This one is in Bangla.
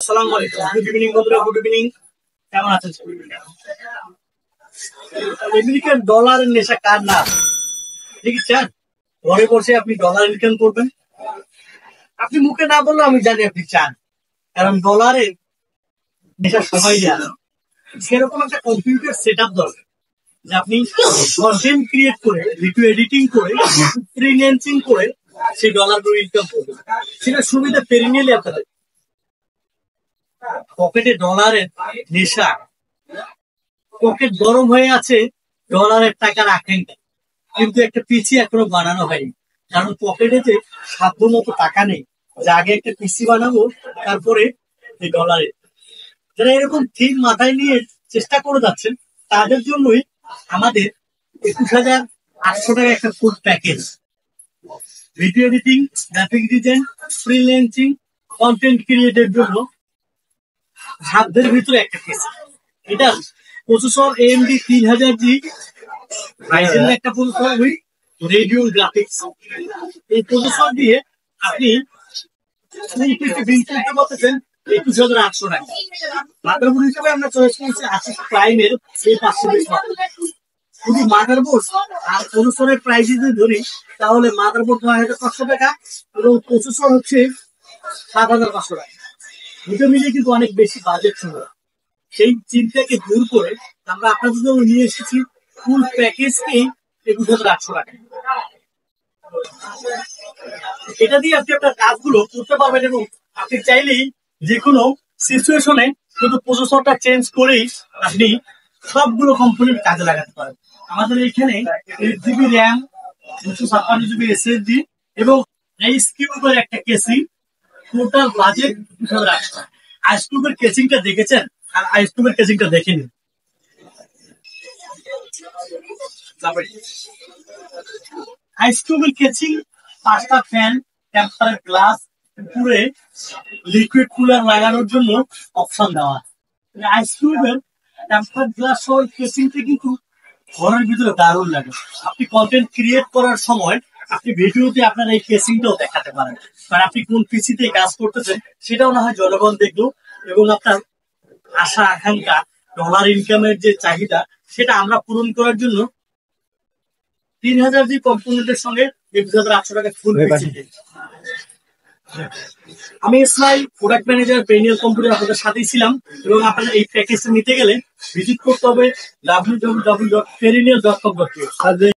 আসসালামু আলাইকুম। গুড ইভিনিং বন্ধুরা, গুড ইভিনিং। কেমন আছেন সবাই? আমেরিকান ডলারের নেশা কার না? ঠিক চান ঘরে বসে আপনি ডলার ইনকাম করবেন? আপনি মুখে না বললেও আমি জানি আপনি চান, কারণ ডলারের নেশা সবাই জানে। সেরকম একটা কম্পিউটার সেট আপ দরকার যে আপনি কন্টেন্ট ক্রিয়েট করে, ভিডিও এডিটিং করে, ফ্রিল্যান্সিং করে সেই ডলারগুলো ইনকাম করবেন। সেটা সুবিধা পেরে নিলে আপনাদের পকেটে ডলারের নেশা, পকেট গরম হয়ে আছে ডলারের টাকা রাখেন, কিন্তু একটা পিসি এখনো বানানো হয়নি, কারণ পকেটে যে সাধ্য মতো টাকা নেই যে আগে একটা পিসি বানাবো তারপরে এই ডলারে। যারা এরকম থিম মাথায় নিয়ে চেষ্টা করে যাচ্ছেন তাদের জন্যই আমাদের 21,800 টাকা একটা full package, video editing, graphic design, freelancing, content ক্রিয়েটের জন্য সাধ্যের ভিতরে একটা কেস। এটা প্রসেসর AMD 3000G রাইজেনের একটা প্রসেসর উইথ রেডিও গ্রাফিক্স। এই প্রসেসর দিয়ে আপনি করতে পারতেছেন 21,800 টাকা। মাদারবোর্ড হিসেবে আমরা চয়েস করেছি ASUS প্রাইমের সেই 520। শুধু মাদারবোর্ড আর প্রসেসরের প্রাইস যদি ধরি তাহলে মাদারবোর্ড 9,500 টাকা এবং প্রসেসর হচ্ছে 7,500 টাকা। দুটো মিলিয়ে কিন্তু অনেক বেশি বাজেট ছিল। সেই চিন্তাকে দূর করে আমরা আপনাদের জন্য নিয়ে এসেছি ফুল প্যাকেজকে 21,800 টাকা। এটা দিয়ে আপনি আপনার কাজগুলো করতে পারবেন এবং আপনি চাইলেই যে কোনো সিচুয়েশনে শুধু প্রসেসরটা চেঞ্জ করেই আপনি সবগুলো কম্পোনেন্ট কাজে লাগাতে পারেন। আমাদের এখানে 8GB র্যাম, 256GB SSD এবং আইস কিউবের একটা কেসিং, টোটাল বাজেট 21,800 টাকা। আইস কিউবের কেসিংটা দেখেছেন? আর আইস কিউবের কেসিংটা দেখেনি? আইস কিউবের কেসিং 5টা ফ্যান, টেম্পারেট গ্লাস, উপরে লিকুইড কুলার লাগানোর জন্য অপশন দেওয়া। আইস কিউবের টেম্পারেট গ্লাস সহ কেসিংটা কিন্তু ঘরের ভিতরে দারুণ লাগে। আপনি কন্টেন্ট ক্রিয়েট করার সময় আপনি ভিডিওতে আপনার এই কেসিংটাও দেখাতে পারেন, কারণ আপনি কোন পিসিতে কাজ করতেছেন সেটাও না হয় জনগণ দেখলো এবং আপনার আশা আকাঙ্ক্ষা ডলার ইনকামের যে চাহিদা সেটা আমরা পূরণ করার জন্য 3000G কম্পোনেন্টের সঙ্গে 21,800 টাকা ফুল পিসি। আমি ইসমাইল, প্রোডাক্ট ম্যানেজার, পেনিয়াল কম্পিউটার আপনাদের সাথেই ছিলাম এবং আপনারা এই প্যাকেজ নিতে গেলে ভিজিট করতে হবে www.perineal.com.ua।